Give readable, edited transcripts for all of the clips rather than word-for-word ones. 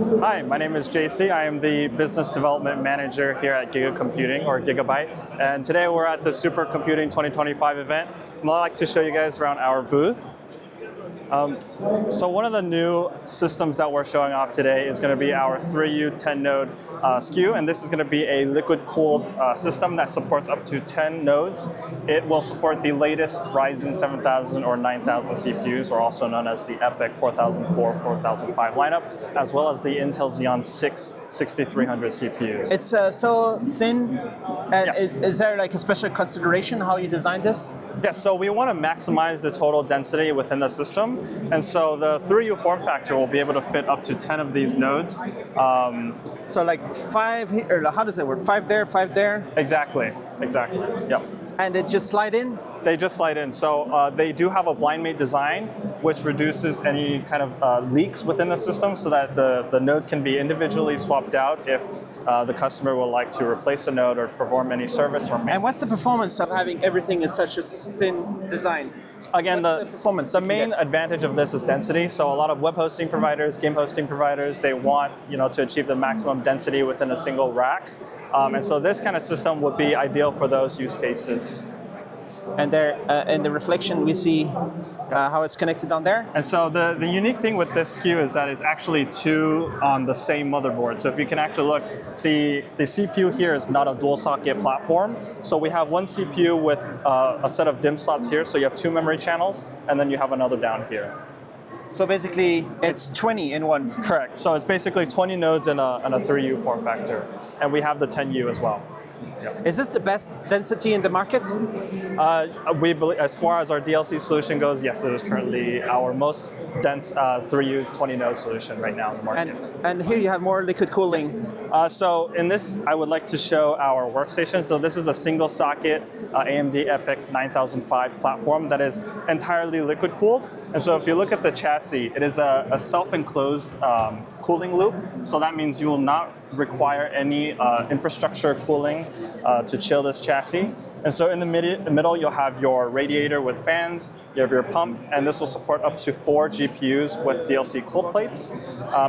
Hi, my name is JC. I am the Business Development Manager here at Giga Computing, or Gigabyte. And today we're at the Supercomputing 2025 event. And I'd like to show you guys around our booth. So one of the new systems that we're showing off today is going to be our 3U 10-node SKU, and this is going to be a liquid-cooled system that supports up to 10 nodes. It will support the latest Ryzen 7000 or 9000 CPUs, or also known as the EPYC 4004, 4005 lineup, as well as the Intel Xeon 6 6300 CPUs. It's so thin. Yes. Is there like a special consideration how you designed this? Yes, so we want to maximize the total density within the system, and so the 3U form factor will be able to fit up to 10 of these nodes. So like 5 here, or how does it work? 5 there, 5 there? Exactly, yep. And it just slide in? They just slide in. So they do have a blind mate design, which reduces any kind of leaks within the system so that the nodes can be individually swapped out if the customer will like to replace a node or perform any service or maintenance. And what's the performance of having everything in such a thin design? Again, the main advantage of this is density. So a lot of web hosting providers, game hosting providers, they want to achieve the maximum density within a single rack. And so this kind of system would be ideal for those use cases. And there, in the reflection, we see how it's connected on there. And so the unique thing with this SKU is that it's actually two on the same motherboard. So if you can actually look, the CPU here is not a dual socket platform. So we have one CPU with a set of DIMM slots here. So you have two memory channels, and then you have another down here. So basically, it's 20 in one. Correct. So it's basically 20 nodes in a 3U form factor. And we have the 10U as well. Yep. Is this the best density in the market? We believe, as far as our DLC solution goes, yes, it is currently our most dense 3U 20-node solution right now in the market. And here you have more liquid cooling. Yes. So in this, I would like to show our workstation. So this is a single socket AMD EPYC 9005 platform that is entirely liquid cooled. And so if you look at the chassis, it is a self-enclosed cooling loop. So that means you will not require any infrastructure cooling to chill this chassis. And so in the middle, you'll have your radiator with fans, you have your pump, and this will support up to 4 GPUs with DLC cold plates.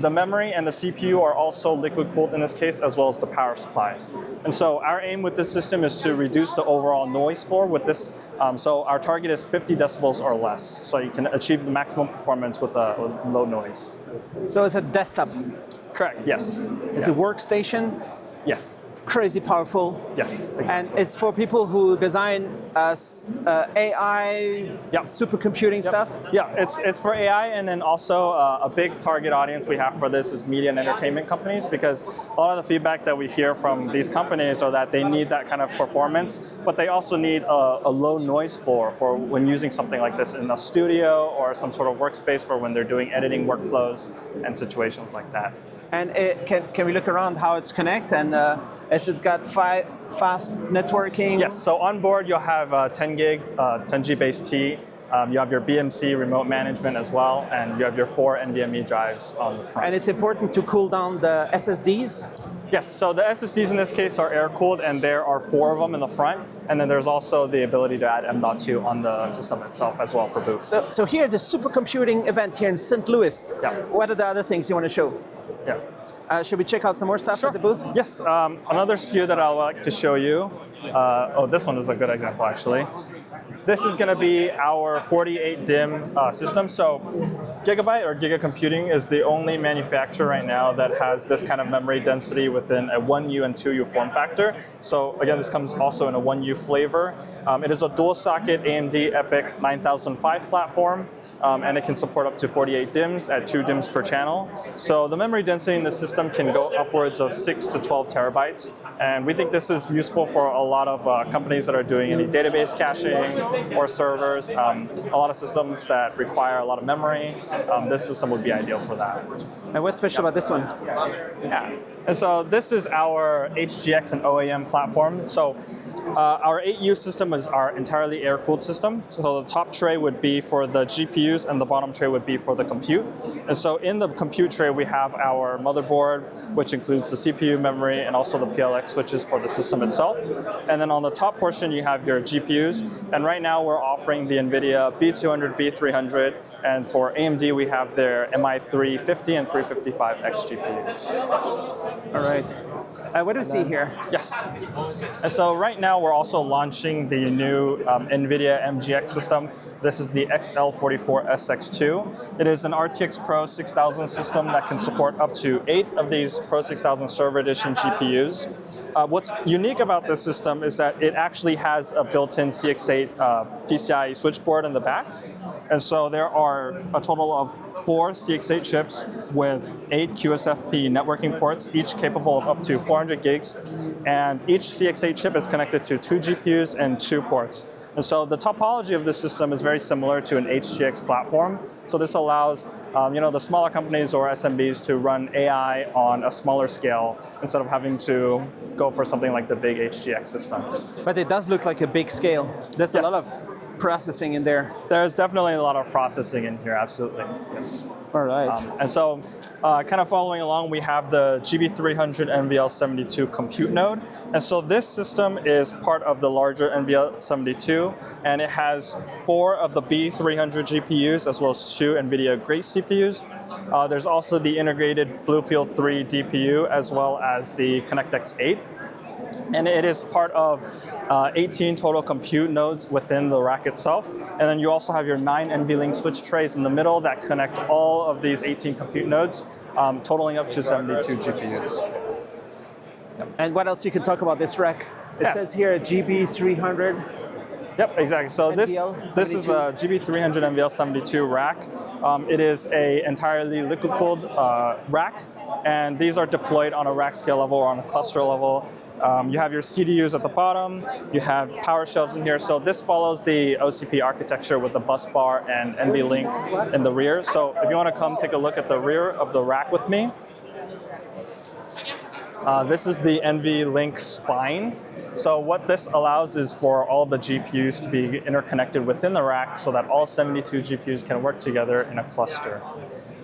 The memory and the CPU are also liquid cooled in this case, as well as the power supplies. And so our aim with this system is to reduce the overall noise floor with this. So our target is 50 decibels or less, so you can achieve the maximum performance with low noise. So it's a desktop? Correct, yes. It's a workstation? Yes. Crazy powerful. Yes, exactly. And it's for people who design AI, supercomputing stuff? Yeah, it's for AI, and then also a big target audience we have for this is media and entertainment companies, because a lot of the feedback that we hear from these companies are that they need that kind of performance, but they also need a low noise floor for when using something like this in a studio or some sort of workspace for when they're doing editing workflows and situations like that. And can we look around how it's connected? And has it got fast networking? Yes, so on board you'll have 10 gig, 10G base T. You have your BMC remote management as well, and you have your 4 NVMe drives on the front. And it's important to cool down the SSDs? Yes, so the SSDs in this case are air-cooled, and there are 4 of them in the front, and then there's also the ability to add M.2 on the system itself as well for boot. So here, the supercomputing event here in St. Louis, what are the other things you want to show? Yeah. Should we check out some more stuff at the booth? Yes, another SKU that I'd like to show you. This one is a good example actually. This is going to be our 48 DIMM system. So Gigabyte or Giga Computing is the only manufacturer right now that has this kind of memory density within a 1U and 2U form factor. So again, this comes also in a 1U flavor. It is a dual socket AMD EPYC 9005 platform. And it can support up to 48 DIMMs at 2 DIMMs per channel. So the memory density in the system can go upwards of 6 to 12 terabytes. And we think this is useful for a lot of companies that are doing any database caching or servers. A lot of systems that require a lot of memory. This system would be ideal for that. And what's special about this one? Yeah. And so this is our HGX and OAM platform. So Our 8U system is our entirely air-cooled system. So the top tray would be for the GPUs and the bottom tray would be for the compute. And so in the compute tray, we have our motherboard, which includes the CPU memory and also the PLX switches for the system itself. And then on the top portion, you have your GPUs. And right now we're offering the NVIDIA B200, B300. And for AMD, we have their MI350 and 355X GPUs. All right. What do we see here? Yes. And so right now we're also launching the new NVIDIA MGX system. This is the XL44SX2. It is an RTX Pro 6000 system that can support up to 8 of these Pro 6000 Server Edition GPUs. What's unique about this system is that it actually has a built-in CX8 PCIe switchboard in the back. And so there are a total of 4 CX8 chips with 8 QSFP networking ports, each capable of up to 400 gigs. And each CX8 chip is connected to 2 GPUs and 2 ports. And so the topology of this system is very similar to an HGX platform. So this allows the smaller companies or SMBs to run AI on a smaller scale instead of having to go for something like the big HGX systems. But it does look like a big scale. There's a lot of processing in there. There's definitely a lot of processing in here, absolutely, yes. All right. And so kind of following along, we have the GB300 NVL72 compute node. And so this system is part of the larger NVL72, and it has 4 of the B300 GPUs as well as 2 NVIDIA Grace CPUs. There's also the integrated Bluefield 3 DPU as well as the ConnectX 8. And it is part of 18 total compute nodes within the rack itself. And then you also have your 9 NVLink switch trays in the middle that connect all of these 18 compute nodes, totaling up to 72 GPUs. Yep. And what else you can talk about this rack? It says here GB300. Yep, exactly. So this is a GB300 NVL72 rack. It is an entirely liquid-cooled rack, and these are deployed on a rack scale level or on a cluster level. You have your CDUs at the bottom, you have power shelves in here. So this follows the OCP architecture with the bus bar and NVLink in the rear. So if you want to come take a look at the rear of the rack with me, this is the NVLink spine. So what this allows is for all the GPUs to be interconnected within the rack so that all 72 GPUs can work together in a cluster.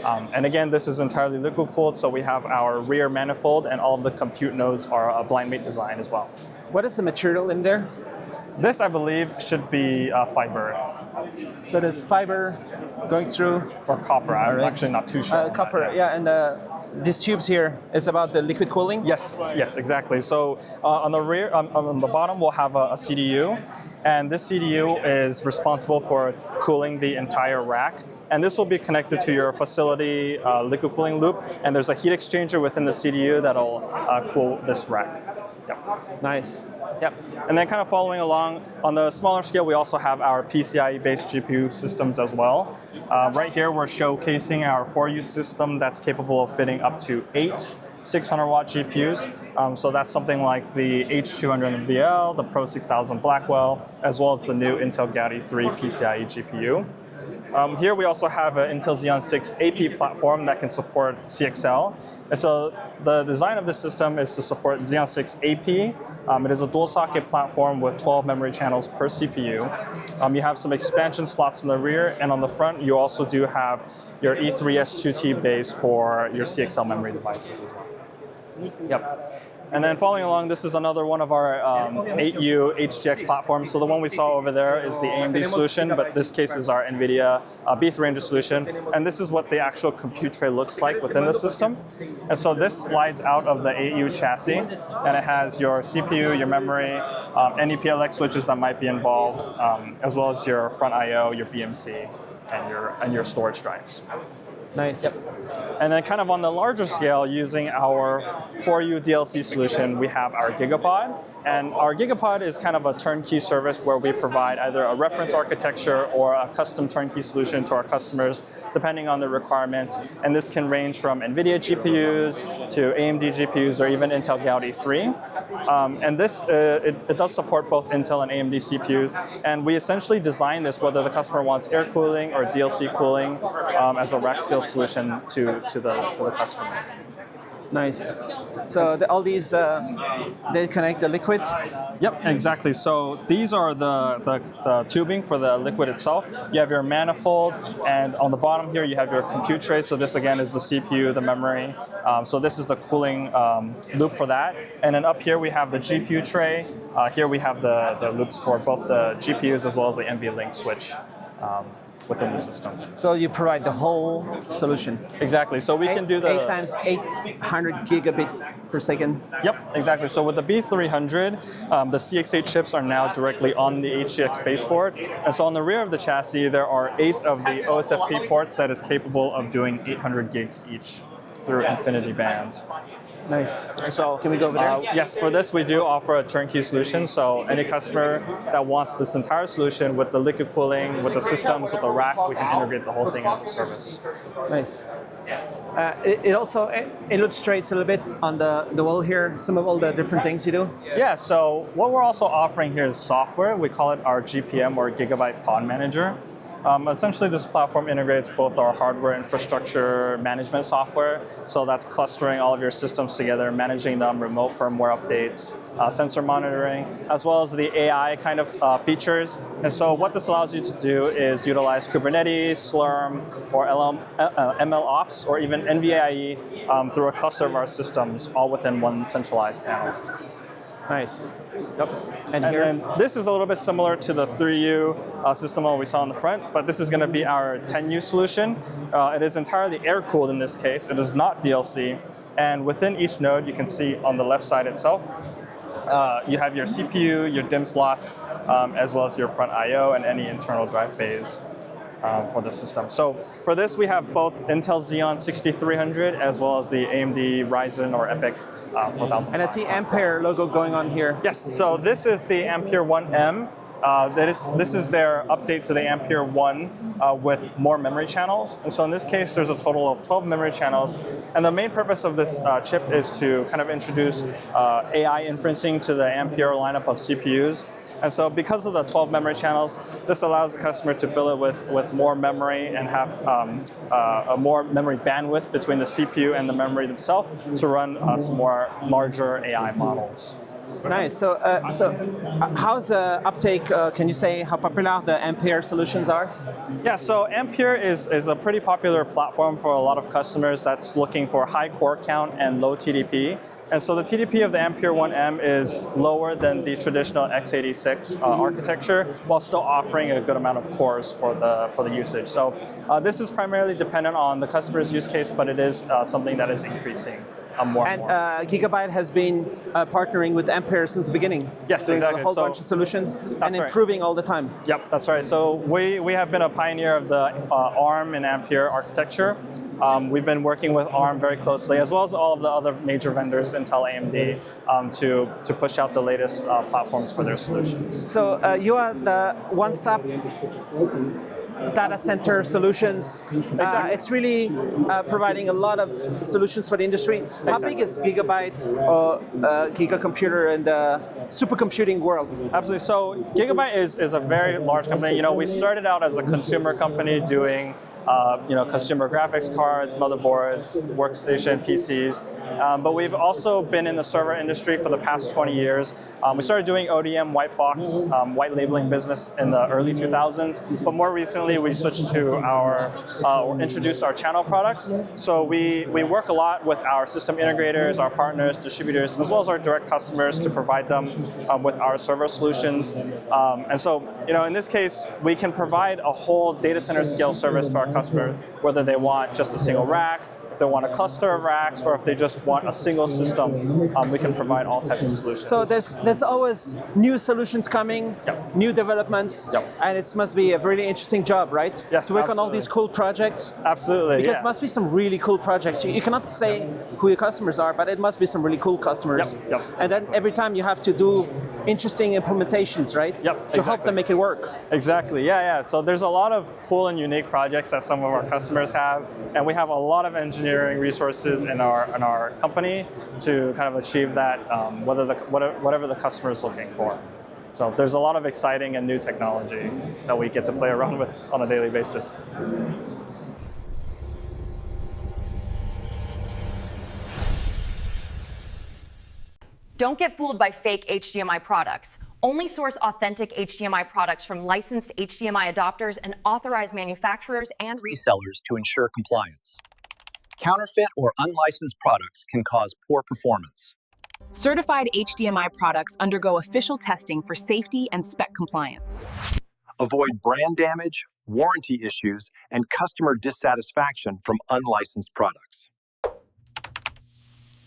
And again, this is entirely liquid-cooled, so we have our rear manifold, and all of the compute nodes are a blind mate design as well. What is the material in there? This, I believe, should be fiber. So there's fiber going through? Or copper, I'm actually not too sure. Copper, yeah, and these tubes here is about the liquid cooling? Yes, exactly. So on the rear, on the bottom, we'll have a CDU, and this CDU is responsible for cooling the entire rack. And this will be connected to your facility liquid cooling loop, and there's a heat exchanger within the CDU that'll cool this rack. Yep. Nice. Yep. And then kind of following along, on the smaller scale, we also have our PCIe-based GPU systems as well. Right here, we're showcasing our 4U system that's capable of fitting up to 8 600-watt GPUs. So that's something like the H200 NVL, the Pro 6000 Blackwell, as well as the new Intel Gaudi 3 PCIe GPU. Here we also have an Intel Xeon 6 AP platform that can support CXL. And so the design of this system is to support Xeon 6 AP. It is a dual socket platform with 12 memory channels per CPU. You have some expansion slots in the rear, and on the front you also do have your E3S2T base for your CXL memory devices as well. Yep. And then following along, this is another one of our 8U HGX platforms. So the one we saw over there is the AMD solution, but this case is our NVIDIA B200 solution. And this is what the actual compute tray looks like within the system. And so this slides out of the 8U chassis, and it has your CPU, your memory, any PLX switches that might be involved, as well as your front I/O, your BMC, and your storage drives. Nice. Yep. And then kind of on the larger scale, using our 4U DLC solution, we have our Gigapod. And our Gigapod is kind of a turnkey service where we provide either a reference architecture or a custom turnkey solution to our customers, depending on the requirements. And this can range from NVIDIA GPUs to AMD GPUs or even Intel Gaudi 3. And this, it does support both Intel and AMD CPUs. And we essentially design this whether the customer wants air cooling or DLC cooling as a rack scale solution to the customer. Nice. So all these, they connect the liquid? Yep, exactly. So these are the tubing for the liquid itself. You have your manifold, and on the bottom here you have your compute tray. So this again is the CPU, the memory. So this is the cooling loop for that. And then up here we have the GPU tray. Here we have the loops for both the GPUs as well as the NVLink switch. Within the system. So you provide the whole solution. Exactly. So we can do the 8 times 800 gigabit per second. Yep, exactly. So with the B300, the CX8 chips are now directly on the HGX baseboard. And so on the rear of the chassis, there are 8 of the OSFP ports that is capable of doing 800 gigs each through infinity band. Nice. So can we go over there? Yes, for this we do offer a turnkey solution. So any customer that wants this entire solution with the liquid cooling, with the systems, with the rack, we can integrate the whole thing as a service. Nice. It also illustrates a little bit on the wall here some of all the different things you do. Yeah, so what we're also offering here is software. We call it our GPM, or Gigabyte Pod Manager. Essentially, this platform integrates both our hardware infrastructure management software, so that's clustering all of your systems together, managing them, remote firmware updates, sensor monitoring, as well as the AI kind of features. And so what this allows you to do is utilize Kubernetes, Slurm, or ML Ops, or even NVIE through a cluster of our systems, all within one centralized panel. Nice. Yep. And then this is a little bit similar to the 3U system we saw in the front, but this is going to be our 10U solution. It is entirely air-cooled in this case. It is not DLC. And within each node, you can see on the left side itself, you have your CPU, your DIMM slots, as well as your front I/O and any internal drive bays for the system. So for this, we have both Intel Xeon 6300 as well as the AMD Ryzen or EPYC 4000. And I see Ampere logo going on here. Yes, so this is the Ampere 1M. This is their update to the Ampere 1 with more memory channels. And so in this case, there's a total of 12 memory channels. And the main purpose of this chip is to kind of introduce AI inferencing to the Ampere lineup of CPUs. And so because of the 12 memory channels, this allows the customer to fill it with more memory and have a more memory bandwidth between the CPU and the memory themselves to run some more larger AI models. Nice. So, how's the uptake? Can you say how popular the Ampere solutions are? Yeah, so Ampere is a pretty popular platform for a lot of customers that's looking for high core count and low TDP. And so the TDP of the Ampere 1M is lower than the traditional x86 architecture, while still offering a good amount of cores for the usage. So this is primarily dependent on the customer's use case, but it is something that is increasing more and more. Gigabyte has been partnering with Ampere since the beginning. Yes, doing exactly. a whole bunch of solutions and improving all the time. Yep, that's right. So we have been a pioneer of the ARM and Ampere architecture. We've been working with ARM very closely, as well as all of the other major vendors, Intel, AMD, to push out the latest platforms for their solutions. So you are the one-stop data center solutions. It's really providing a lot of solutions for the industry. How big is Gigabyte or Giga Computer in the supercomputing world? Absolutely. So Gigabyte is a very large company. You know, we started out as a consumer company doing consumer graphics cards, motherboards, workstation, PCs. But we've also been in the server industry for the past 20 years. We started doing ODM white box, white labeling business in the early 2000s. But more recently, we switched to introduced our channel products. So we work a lot with our system integrators, our partners, distributors, as well as our direct customers to provide them with our server solutions. And so, in this case, we can provide a whole data center scale service to our customer, whether they want just a single rack, if they want a cluster of racks, or if they just want a single system, we can provide all types of solutions. So there's always new solutions coming, new developments, and it must be a really interesting job, right? Yes, to work on all these cool projects. Absolutely, because it must be some really cool projects. You cannot say who your customers are, but it must be some really cool customers. And then every time you have to do interesting implementations, right? To help them make it work. Exactly, yeah. So there's a lot of cool and unique projects that some of our customers have, and we have a lot of engineering resources in our company to kind of achieve that, whatever the customer is looking for. So there's a lot of exciting and new technology that we get to play around with on a daily basis. Don't get fooled by fake HDMI products. Only source authentic HDMI products from licensed HDMI adapters and authorized manufacturers and resellers to ensure compliance. Counterfeit or unlicensed products can cause poor performance. Certified HDMI products undergo official testing for safety and spec compliance. Avoid brand damage, warranty issues, and customer dissatisfaction from unlicensed products.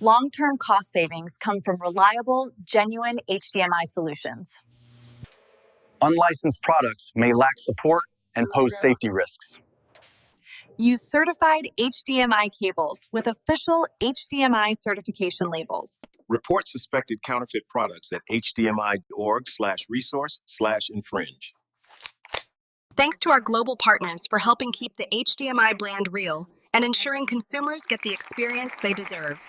Long-term cost savings come from reliable, genuine HDMI solutions. Unlicensed products may lack support and pose safety risks. Use certified HDMI cables with official HDMI certification labels. Report suspected counterfeit products at hdmi.org/resource/infringe. Thanks to our global partners for helping keep the HDMI brand real and ensuring consumers get the experience they deserve.